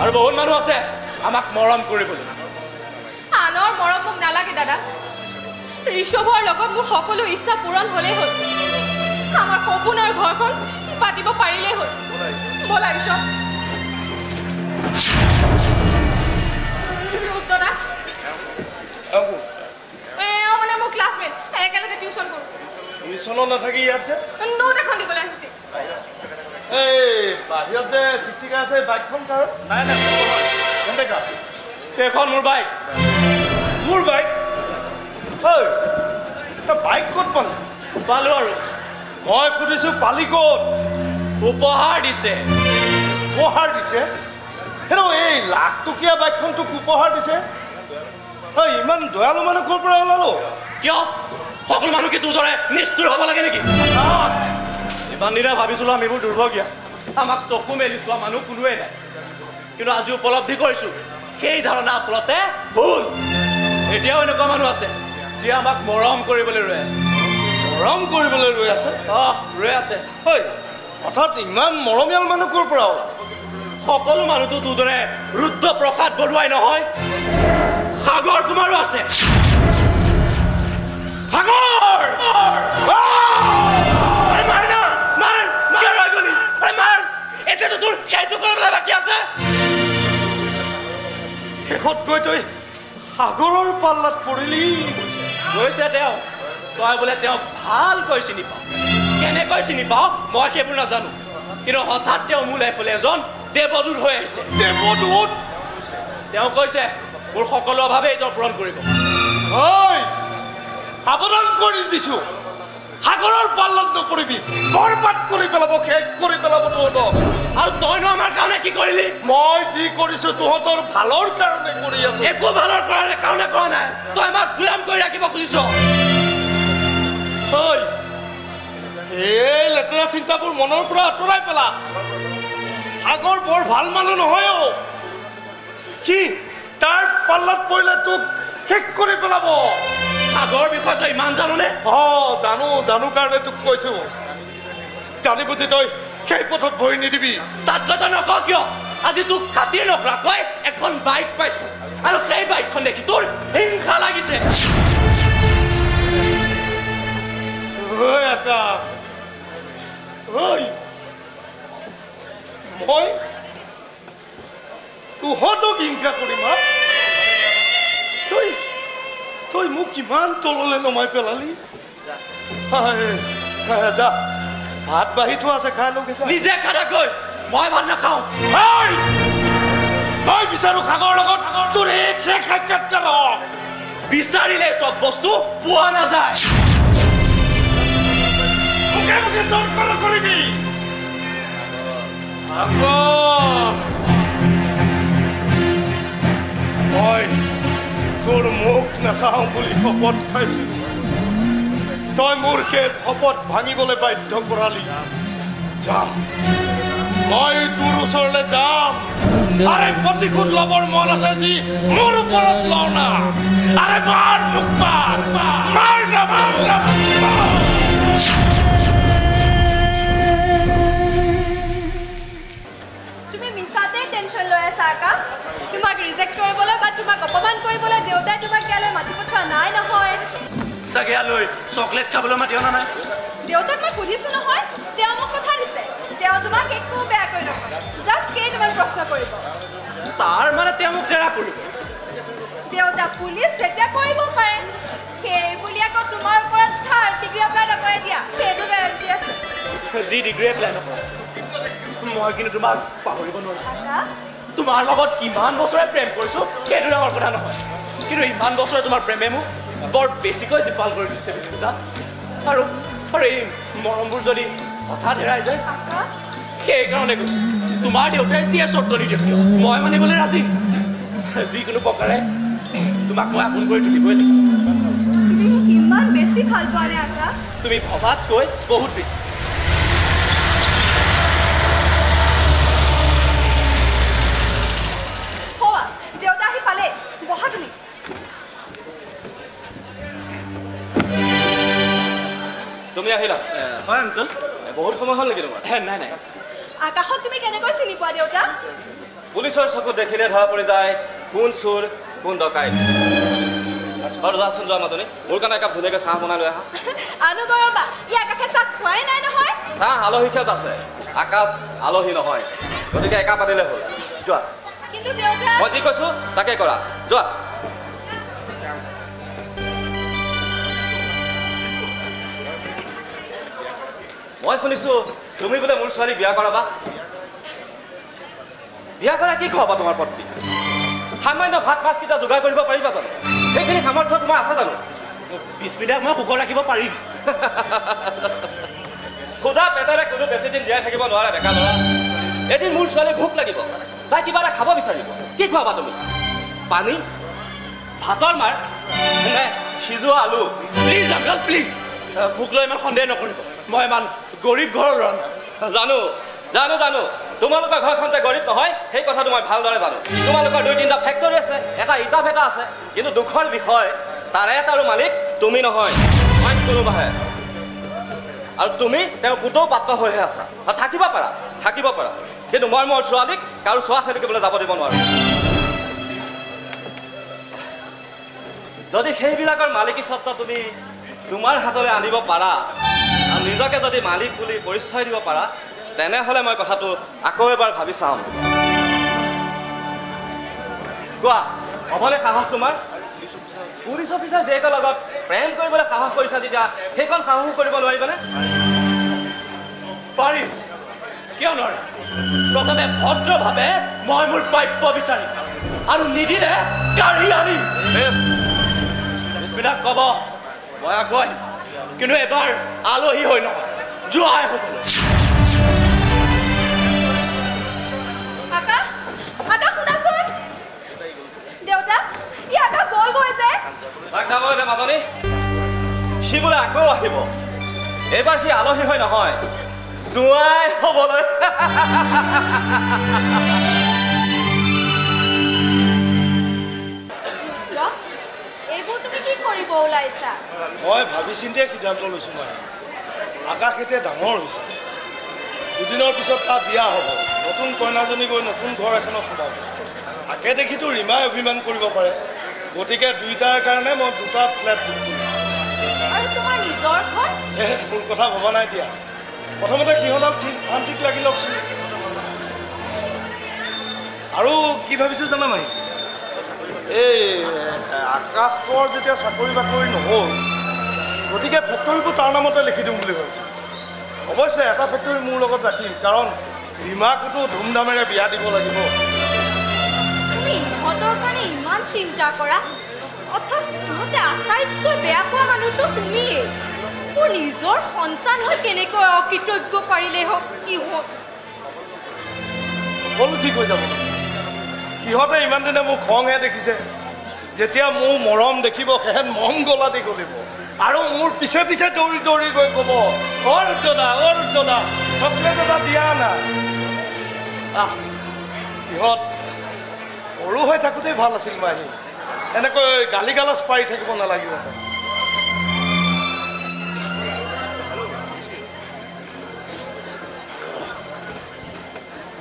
আৰু বহুত মানুহ আছে আমাক মৰম কৰিবলৈ আনৰ মৰম মোক নালাগে দাদা ঋষভৰ লগত মোৰ সকলো ইচ্ছা পূৰণ হ'লেই হ'ল আমাৰ সপোনৰ ঘৰখন পাতিব পাৰিলেই হ'ল বলা ঋষভ দাদা মানে মোৰ ক্লাছমেট একেলগে টিউশ্যন কৰোঁ টিউশ্যনত নাথাকি ইয়াত যে নোট এখন দিবলৈ আহিছে এই বাহিৰত যে চিঠিকা আছে বাইকখন কাৰ নাই কেনেকৈ কাৰ সেইখন মোৰ বাইক ঐ বাইক ক'ত পালো আৰু মই সুধিছোঁ পালি ক'ত উপহাৰ দিছে হেনো এই লাখটকীয়া বাইকখন তোক উপহাৰ দিছে ঐ ইমান দয়ালু মানুহ ক'ৰ পৰা ওলালো কিয় সকলো মানুহ কি তোৰ দৰে নিষ্ঠুৰ হ'ব লাগে নেকি ইমান দিনা ভাবিছিলোঁ আমিবোৰ দুৰ্ভগীয়া আমাক চকু মেলি চোৱা মানুহ কোনোৱেই নাই কিন্তু আজি উপলব্ধি কৰিছোঁ সেই ধাৰণা আচলতে ভুল এতিয়াও এনেকুৱা মানুহ আছে যিয়ে আমাক মৰম কৰিবলৈ ৰৈ আছে ৰৈ আছে ঐ হঠাৎ ইমান মৰমীয়াল মানুহ ক'ৰ পৰা ওলাল সকলো মানুহটো তোৰ দৰে ৰুদ্ৰ প্ৰসাদ বৰুৱাই নহয় সাগৰ কুমাৰো আছে এতিয়াতো তোৰ সেইটো কৰিবলৈ বাকী আছে শেষত গৈ তই সাগৰৰ পাল্লাত পৰিলি গৈছে তেওঁ তই বোলে তেওঁক ভালকৈ চিনি পাওঁ কেনেকৈ চিনি পাওঁ মই সেইবোৰ নাজানো কিন্তু হঠাৎ তেওঁ মোলৈ এইফালে এজন দেৱদূত হৈ আহিছে তেওঁ কৈছে মোৰ সকলো অভাৱেই তেওঁ পূৰণ কৰিব সাৱধান কৰি দিছোঁ সাগৰৰ পাল্লাত নপৰিবি বৰবাদ কৰি পেলাব শেষ কৰি পেলাব তহঁতক আৰু তইনো আমাৰ কাৰণে কি কৰিলি মই যি কৰিছোঁ তহঁতৰ ভালৰ কাৰণে কৰি আছোঁ একো ভালৰ কাৰণে কৰা নাই তই আমাক গোলাম কৰি ৰাখিব খুজিছ এই লেতেৰা চিন্তাবোৰ মনৰ পৰা আঁতৰাই পেলা সাগৰ বৰ ভাল মানুহ নহয় কি তাৰ পাল্লাত পৰিলে তোক শেষ কৰি পেলাব সাগৰৰ বিষয়ে তই ইমান জানোনে জানো কাৰণে তোক কৈছো জানি বুজি তই সেই পথত ভৰি নিদিবি তাত তই নকওঁ কিয় আজি তোক খাতিৰ নকৰাকৈ এখন বাইক পাইছো আৰু সেই বাইকখন দেখি তোৰ হিংসা লাগিছে মই তহঁতক হিংসা কৰিম তই মোক কিমান তললৈ নমাই পেলালি যা ভাত বাঢ়ি থোৱা আছে খাই লগে নিজে খানাকৈ মই ভাত নাখাওঁ মই বিচাৰো সাগৰৰ লগত তোৰ এই শেষ সাক্ষাৎকাৰ হওক বিচাৰিলে চব বস্তু পোৱা নাযায় মুখে মুখে তৰ্ক নকৰিবি মই তোৰ মুখ নাচাওঁ বুলি শপত খাইছিলোঁ তই মোৰ সেই শপত ভাঙিবলৈ বাধ্য কৰালি যাম মই তোৰ ওচৰলৈ যাম আৰে প্ৰতিশোধ ল'বৰ মন আছে যি মোৰ ওপৰত লওঁ না আৰে মাৰ মোক মাৰ তুমি মিছাতে টেনশ্যন লৈ আছা আকা তোমাক ৰিজেক্ট কৰিবলৈ বা তোমাক অপমান কৰিবলৈ দেউতাই তোমাক ইয়ালৈ মাতি পঠোৱা নাই নহয় তাকে ইয়ালৈ চকলেট খাবলৈ মাতি অনা নাই দেউতাক মই সুধিছোঁ নহয় তেওঁ মোক কথা দিছে তেওঁ তোমাক একো বেয়াকৈ নকয় জাষ্ট কেইটামান প্ৰশ্ন কৰিব তাৰ মানে তেওঁ মোক জেৰা কৰিব দেউতা পুলিচ যেতিয়া কৰিব পাৰে সেই বুলি আকৌ তোমাৰ ওপৰত 3rd ডিগ্ৰী এপ্লাই নকৰাই দিয়া সেইটো গেৰাণ্টি আছে যি ডিগ্ৰী এপ্লাই নকৰে মই কিন্তু তোমাক পাহৰিব নোৱাৰো আকা তোমাৰ লগত কিমান বছৰে প্ৰেম কৰিছোঁ সেইটো ডাঙৰ কথা নহয় কিন্তু ইমান বছৰে তোমাৰ প্ৰেমে মোক বৰ বেছিকৈ জীপাল কৰি দিছে বিস্কুটা আৰু এই মৰমবোৰ যদি হঠাৎ হেৰাই যায় আকা সেইকাৰণে কৈছোঁ তোমাৰ দেউতাই যিয়ে চৰ্ত নিদিয়ক কিয় মই মানিবলৈ ৰাজি যিকোনো প্ৰকাৰে তোমাক মই আপোন কৰি তুলিবই লাগিব তুমি মোক ইমান বেছি ভাল পোৱা নে আকা তুমি ভবাতকৈ বহুত বেছি হোৱা দেউতা আহি পালে বহা তুমি তুমি আহিলা হয় আংকল বহুত সময় হ'ল নেকি তোমাৰ নাই নাই আকাশক তুমি কেনেকৈ চিনি পোৱা দেউতা পুলিচৰ চকুত দেখিলে ধৰা পৰি যায় কোন চোৰ কোন ডকাইত বাৰু যাচোন যোৱা মাজনী মোৰ কাৰণে একাপ ধুনীয়াকৈ চাহ বনাই লৈ আহা আনো গৰবা ই আকাশে চাহ খোৱাই নাই নহয় চাহ আলহী খেত আছে আকাশ আলহী নহয় গতিকে একাপ আনিলে হ'ল যোৱা কিন্তু দেউতা মই যি কৈছোঁ তাকে কৰা যোৱা মই শুনিছোঁ তুমি বোলে মোৰ ছোৱালী বিয়া কৰাবা বিয়া কৰা কি খোৱাবা তোমাৰ পত্নী সামান্য ভাত মাছকেইটা যোগাৰ কৰিব পাৰিবা জানো সেইখিনি সামৰ্থ্য তোমাৰ আছে জানো 20 মিনিট মই সুখত ৰাখিব পাৰিম খুদা পেটেৰে কোনো বেছিদিন জীয়াই থাকিব নোৱাৰে ডেকা ল'ৰা এদিন মোৰ ছোৱালী ভোক লাগিব তাই কিবা এটা খাব বিচাৰিব কি খোৱাবা তুমি পানী ভাতৰ মাৰ নে সিজোৱা আলু প্লিজ আংকল প্লিজ ভোক লৈ ইমান সন্দেহ নকৰিব মই ইমান গৰীব ঘৰৰ ল'ৰা জানো জানো জানো তোমালোকৰ ঘৰখন যে গৰীব নহয় সেই কথাটো মই ভালদৰে জানো তোমালোকৰ 2-3টা ফেক্টৰী আছে এটা ইটা ভেটা আছে কিন্তু দুখৰ বিষয় তাৰে এটাৰো মালিক তুমি নহয় অইন কোনোবাহে আৰু তুমি তেওঁ পুতৌ পাত্ৰ হৈহে আছা আৰু থাকিব পাৰা কিন্তু মই মোৰ ছোৱালীক কাৰো চোৱা চিতি কৰিবলৈ যাব দিব নোৱাৰো যদি সেইবিলাকৰ মালিকী স্বত্ব তুমি তোমাৰ হাতলৈ আনিব পাৰা আৰু নিজকে যদি মালিক বুলি পৰিচয় দিব পাৰা তেনেহ'লে মই কথাটো আকৌ এবাৰ ভাবি চাম কোৱা হ'বনে সাহস তোমাৰ পুলিচ অফিচাৰ জীয়েকৰ লগত প্ৰেম কৰিবলৈ সাহস কৰিছা যেতিয়া সেইখন সাহস কৰিব নোৱাৰিবানে পাৰিম কিয় নোৱাৰিম প্ৰথমে ভদ্ৰভাৱে মই মোৰ প্ৰাপ্য বিচাৰিম আৰু নিদিলে কাঢ়ি আনিম বিস্মিতাক ক'ব মই আগুৱাই কিন্তু এবাৰ আলহী হৈ নহয় জোৱাই হ'বলৈ আকাশ আকাশ শুনাচোন দেউতা ই আকাশ গ'ল গৈছে মাজনী সি বোলে আকৌ আহিব এইবাৰ সি আলহী হৈ নহয় জোৱাই হ'বলৈ এইবোৰ তুমি কি কৰিব ওলাইছা মই ভাবি চিন্তিয়ে সিদ্ধান্ত লৈছোঁ মই আকাশ এতিয়া ডাঙৰ হৈছে দুদিনৰ পিছত তাৰ বিয়া হ'ব নতুন কইনাজনী গৈ নতুন ঘৰ এখনত সোমাব তাকে দেখিতো ৰীমাই অভিমান কৰিব পাৰে গতিকে দুইটাৰ কাৰণে মই 2টা ফ্লেট বুক কৰিম আৰু তোমাৰ নিজৰ ঘৰ মোৰ কথা ভবা নাই দিয়া প্ৰথমতে সিহঁতক ঠিক লাগি লওকচোন আৰু কি ভাবিছোঁ জানা নাই এই আকাশৰ যেতিয়া চাকৰি বাকৰি নহ'ল গতিকে ফেক্টৰীবোৰ তাৰ নামতে লিখি দিম বুলি ভাবিছোঁ অৱশ্যে এটা ফেক্টৰী মোৰ লগত ৰাখিম কাৰণ ৰীমাকোতো ধুমধামেৰে বিয়া দিব লাগিব তুমি ইহঁতৰ কাৰণে ইমান চিন্তা কৰা অথচ ইহঁতে আটাইতকৈ বেয়া পোৱা মানুহটো তুমিয়েই মোৰ নিজৰ সন্তান হৈ কেনেকৈ অকৃতজ্ঞ পাৰিলে হওক কি হওক সকলো ঠিক হৈ যাব সিহঁতে ইমান দিনে মোক খংহে দেখিছে যেতিয়া মোৰ মৰম দেখিব সেহেঁত মৰম গলা দি গলিব আৰু মোৰ পিছে পিছে দৌৰি দৌৰি গৈ ক'ব অৰুজনা চকলেট এটা দিয়া না সিহঁত সৰু হৈ থাকোঁতেই ভাল আছিল মাহী এনেকৈ গালি গালাজ পাৰি থাকিব নালাগিব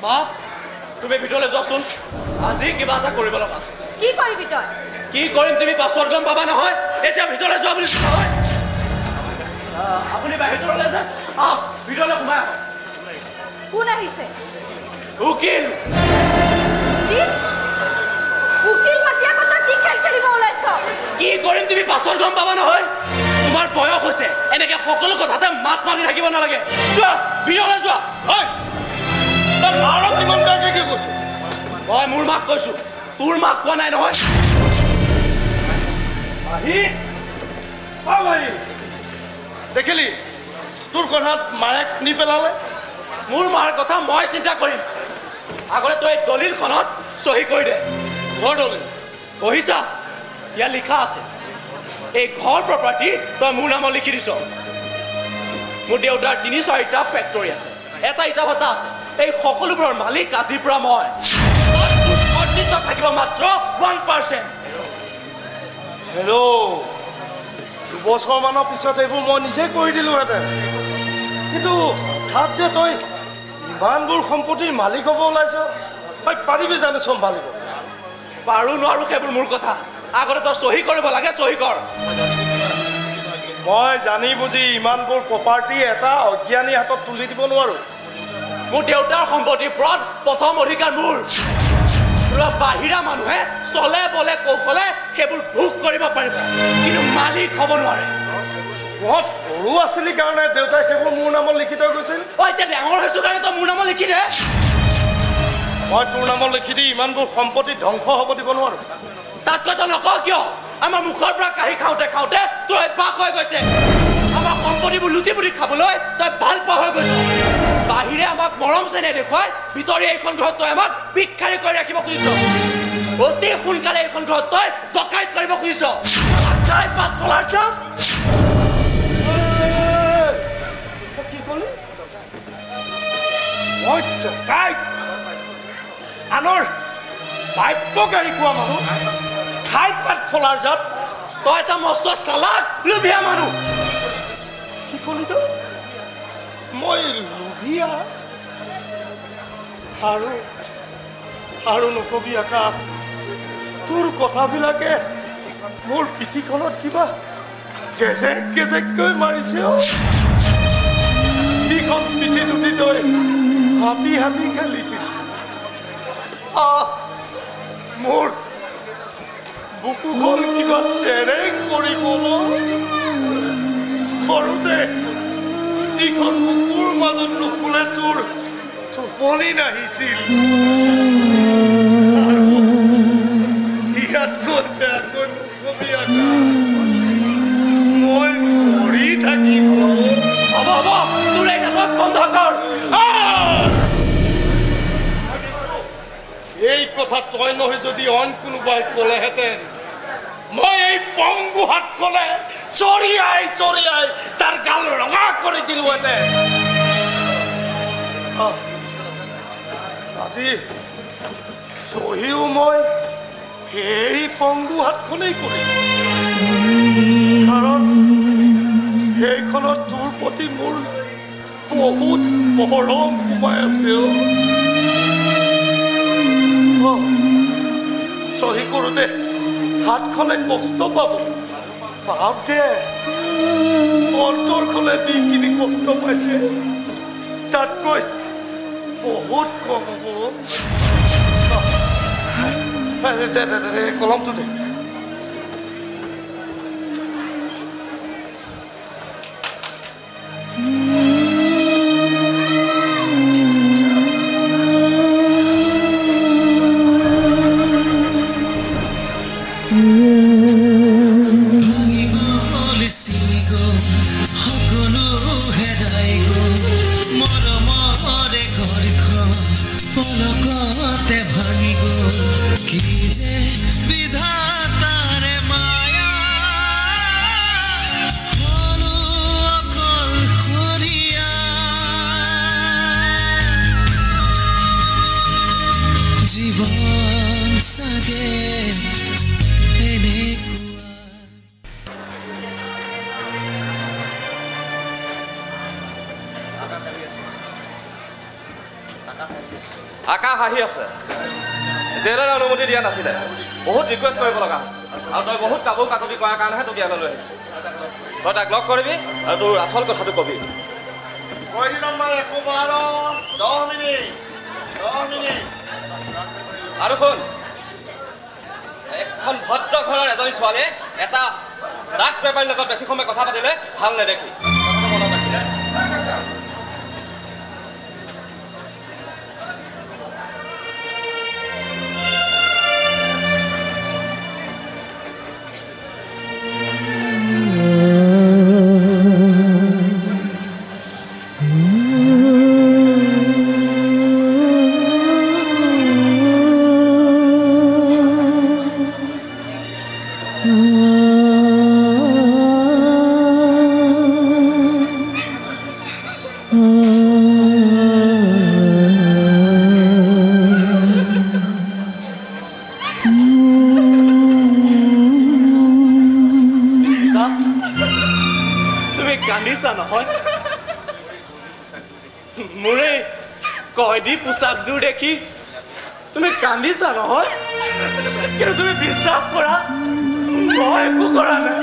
মা তুমি ভিতৰলৈ যোৱাচোন আজি কিবা এটা কৰিব লগা কি কৰিবি তই কি কৰিম তুমি পাছত গম পাবা নহয় এতিয়া ভিতৰলৈ যোৱা বুলি কোৱা হয় আপুনি ভিতৰলৈ যাওক ভিতৰলৈ সোমাই আহক কোন আহিছে উকিল কি উকিল মাতিয়া কথা কি খেল খেলিব ওলাইছ কি কৰিম তুমি পাছত গম পাবা নহয় তোমাৰ বয়স হৈছে এনেকে সকলো কথাতে মাত মাতি থাকিব নালাগে যোৱা ভিতৰলৈ যোৱা হয় তই মাৰক কিমান বেয়াকৈ কি কৈছে মই মোৰ মাক কৈছো তোৰ মাক কোৱা নাই নহয় মাহী অ মাহী দেখিলি তোৰ কথাত মায়ে শুনি পেলালে মোৰ মাৰ কথা মই চিন্তা কৰিম আগতে তই দলিলখনত চহী কৰি দে ঘৰ দলিল পঢ়িছা ইয়াত লিখা আছে এই ঘৰ প্ৰপাৰ্টি তই মোৰ নামত লিখি দিছ মোৰ দেউতাৰ ৩-৪টা ফেক্টৰী আছে এটা ইটা ভাটা আছে এই সকলোবোৰৰ মালিক আজিৰ পৰা মই কৰ্তৃত্ব থাকিব মাত্ৰ 1%। হেল্ল' দুবছৰমানৰ পিছত এইবোৰ মই নিজে কৰি দিলোহেঁতেন কিন্তু তাত যে তই ইমানবোৰ সম্পত্তিৰ মালিক হ'ব ওলাইছ তই পাৰিবি জানো চম্ভালিব পাৰো নোৱাৰো সেইবোৰ মোৰ কথা আগতে তই চহী কৰিব লাগে চহী কৰ মই জানি বুজি ইমানবোৰ প্ৰপাৰ্টি এটা অজ্ঞানী হাতত তুলি দিব নোৱাৰো মোৰ দেউতাৰ সম্পত্তিৰ ওপৰত প্ৰথম অধিকাৰ মোৰ বাহিৰা মানুহে চলে বলে কৌশলে সেইবোৰ ভোগ কৰিব পাৰিব কিন্তু মালিক হ'ব নোৱাৰে মই সৰু আছিলি কাৰণে দেউতাই সেইবোৰ মোৰ নামত লিখি থৈ গৈছিল এতিয়া ডাঙৰ হৈছো কাৰণে তই মোৰ নামত লিখি দে মই তোৰ নামত লিখি দি ইমানবোৰ সম্পত্তি ধ্বংস হ'ব দিব নোৱাৰো তাতকৈ তই নকওঁ কিয় আমাৰ মুখৰ পৰা কাঢ়ি খাওঁতে খাওঁতে তোৰ অভ্যাস হৈ গৈছে আমাৰ সম্পত্তিবোৰ লুটি পুটি খাবলৈ তই ভাল পোৱা হৈ গৈছ বাহিৰে আমাক মৰম চেনেহ দেখুৱাই ভিতৰে এইখন ঘৰত তই আমাক ভিক্ষাৰী কৰি ৰাখিব খুজিছ অতি সোনকালে এইখন ঘৰত তই ডকাইত কৰিব খুজিছ কি ক'লি মই ডকাইত আনৰ ভাগ্য গাড়ী খোৱা মানুহ খাই পাত ফলাৰ জাত তই এটা মস্ত চালাক লোভীয়া মানুহ কি ক'লি তই মই লোভীয়া আৰু নকবি আকাশ তোৰ কথাবিলাকে মোৰ পিঠিখনত কিবা গেজেক গেজেককৈ মাৰিছে সিখন পিঠিত উঠি তই হাতী হাতী খেলিছিল মোৰ বুকুখন কিবা চেৰেং কৰি গ'ল সৰুতে যিখন বুকুৰ মাজত নুশুলে তোৰ টোপনি নাহিছিল ইয়াতকৈ বেয়াকৈ নকবি মই মৰি থাকিম হ'ব তোৰ এই নাটক বন্ধ কৰ এই কথা তই নহয় যদি অইন কোনোবাই ক'লেহেঁতেন মই এই পংগু হাতখনে চৰিয়াই চৰিয়াই তাৰ গাল ৰঙা কৰি দিলোহেঁতেন আজি চহীও মই সেই পংগু হাতখনেই কৰিম কাৰণ সেইখনত তোৰ প্ৰতি মোৰ বহুত মৰম সোমাই আছে চহী কৰোঁতে হাতখনে কষ্ট পাব পাপ দে অন্তৰখনে যিখিনি কষ্ট পাইছে তাতকৈ বহুত কম হ'ব কলমটো দে পলকতে ভাঙি গ'ল কি যে বিধান আকাশ হাঁহি আছে জেলেৰে অনুমতি দিয়া নাছিলে বহুত ৰিকুৱেষ্ট কৰিব লগা হৈছে আৰু তই বহুত কাপোৰ কাকতি কৰাৰ কাৰণেহে তোক ইয়ালৈ লৈ আহিছোঁ তই তাক লগ কৰিবি আৰু তোৰ আচল কথাটো কবি আৰু শুন এখন ভদ্ৰ ঘৰৰ এজনী ছোৱালীয়ে এটা ড্ৰাগছ বেপাৰীৰ লগত বেছি সময় কথা পাতিলে ভাল নেদেখি মোৰে কয়দী পোচাকযোৰ দেখি তুমি কান্দিছা নহয় কিন্তু তুমি বিশ্বাস কৰা মই একো কৰা নাই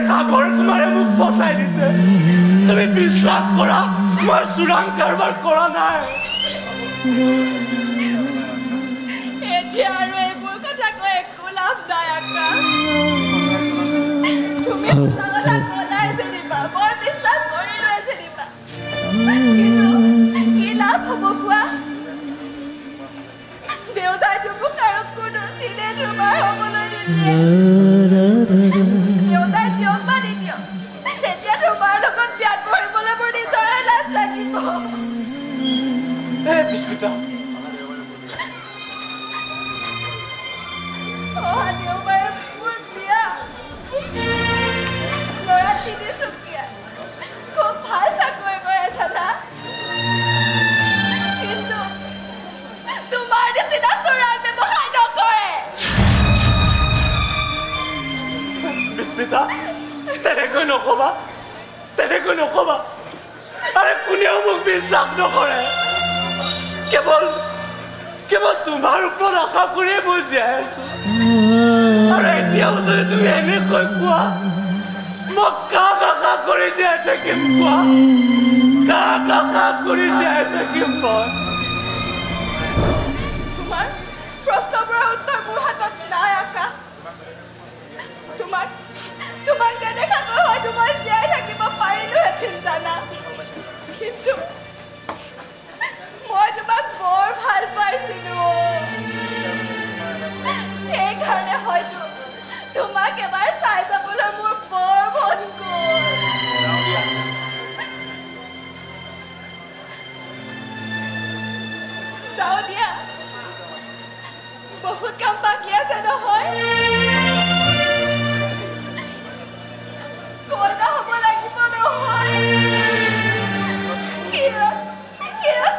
সাগৰ কুমাৰে মোক বচাই দিছে তুমি বিশ্বাস কৰা মই চোৰাং কাৰবাৰ কৰা নাই এতিয়া আৰু এইবোৰ কথা কৈ একো লাভ নাই আকা তুমি কথা কলাই যেনিবা বৰ বিশ্বাস কৰিলোৱে যেনিবা কিন্তু কি লাভ হ'ব কোৱা দেউতাইতো মোক আৰু কোনো দিনে তোমাৰ হ'বলৈ নিদিয়ে দেউতাই দিয়ক বা নিদিয়ক তেতিয়া তোমাৰ লগত বিয়াত বহিবলৈ মোৰ নিজৰে লাজ লাগিব বিস্মিতা অহা দেওবাৰে মোৰ বিয়া ল'ৰা তিনিচুকীয়া খুব ভাল চাকৰি কৰে জানা কিন্তু তোমাৰ নিচিনা চোৰাং ব্যৱসায় নকৰে বিস্মিতা তেনেকৈ নকবা আৰে কোনেও মোক বিশ্বাস নকৰে কেৱল তোমাৰ ওপৰত আশা কৰিয়ে মই জীয়াই আছো আৰু এতিয়াও যদি তুমি এনেকৈ কোৱা মই কাক আশা কৰি জীয়াই থাকিম কোৱা কাক আশা কৰি জীয়াই থাকিম মই তোমাৰ প্ৰশ্নবোৰৰ উত্তৰ মোৰ হাতত নাই আকা তোমাক নেদেখাকৈ হয়তো মই জীয়াই থাকিব পাৰিলোহেঁতেন জানা কিন্তু মই তোমাক বৰ ভাল পাইছিলো সেইকাৰণে হয়তো তোমাক এবাৰ চাই যাবলৈ মোৰ বৰ মন গ'ল চাও দিয়া বহুত কাম বাকী আছে নহয় কইনা হ'ব লাগিব নহয়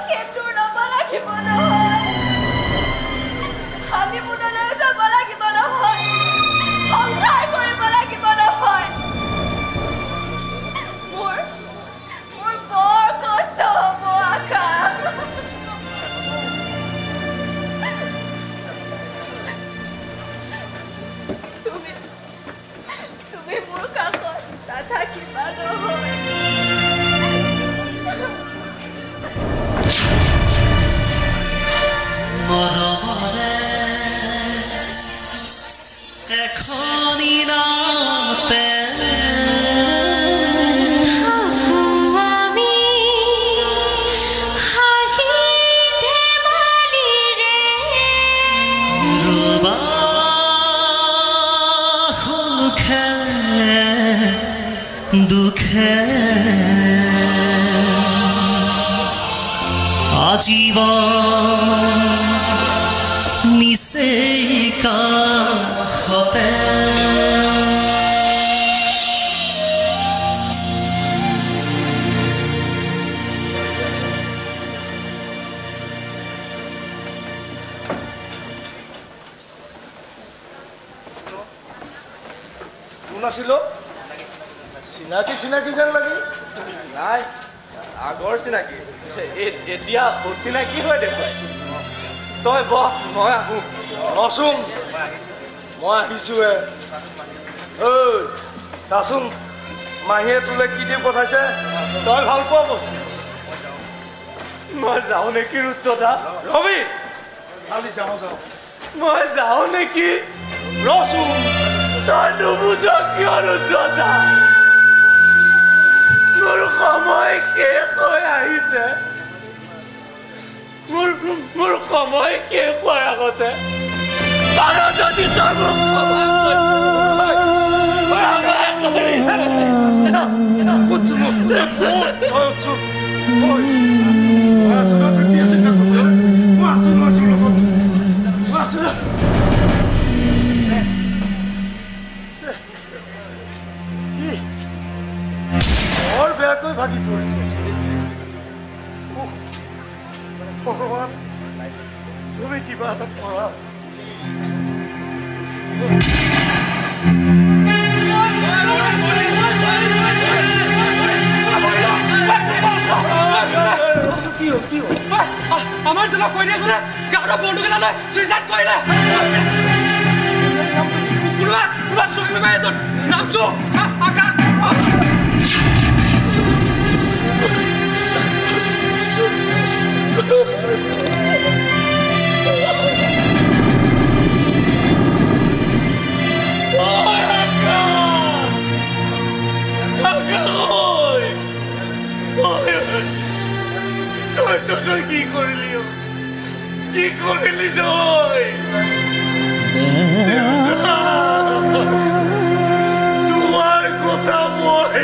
কেন্দুৰ ল'ব লাগিব নহয় হানিমুনলৈ যাব লাগিব নহয় সংসাৰ কৰিব লাগিব নহয় মোৰ বৰ কষ্ট হ'ব আকা তুমি মোৰ কাষত নাথাকিবা নহয় মৰমৰে এখনি নামতে আমি হাঁহি ধেমালিৰে ৰুবা সুখে দুখে আজীবন নিচেই কাষতে কোন আছিলো চিনাকি যেন লাগি নাই আগৰ চিনাকি এতিয়া অচিনাকি হৈ দেখুৱাইছে তই বহ মই আহোঁ ৰচোন মই আহিছোঁহে ঐ চাচোন মাহীয়ে তোলে কি দি পঠাইছে তই ভাল পোৱা বস্তু মই যাওঁ নেকি ৰুদ্ৰদা ৰবি খালি যাওঁ মই যাওঁ নেকি ৰচোন তই নুবুজ কিয় ৰুদ্ৰদা মোৰ সময় শেষ হৈ আহিছে মোৰ সময় শেষ হোৱাৰ আগতে যদি তই মোক বৰ বেয়াকৈ ভাগি পৰিছে ভগৱান তুমি কিবা এটা কৰা আমাৰ জনক কৈ দিয়াছে গাঁৱৰ বন্ধুকেইটা লৈ চুইচাইড কৰিলে কোনোবা চুৰি লগাই এজন নামটো আকাশ তই কি কৰিলি তই তোমাৰ কথা মই